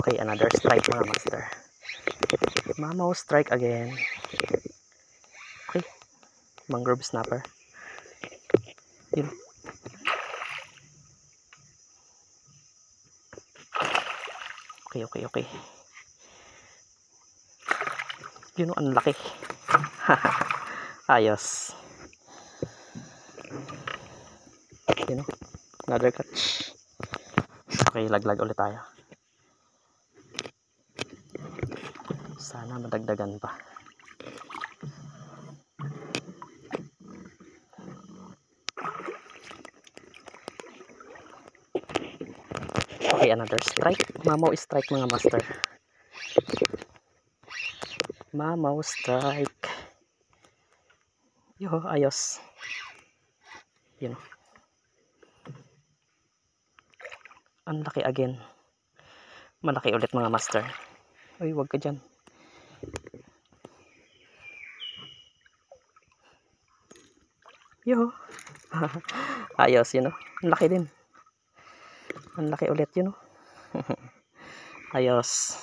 Okay, another strike mga master. Mamaw strike again. Okay, mangrove snapper. Yun. Okay. Yun, ang laki. Ayos. Yun, another catch. Okay, laglag ulit tayo. Sana madagdagan pa. Okay, another strike. Mamaw strike mga master. Mamaw strike. Yo, ayos. Yun. Ang laki again. Malaki ulit mga master. Ay, wag ka dyan. Yo. Ayos, yun, no? Ang laki din. Ang laki ulit, yun, no? Ayos.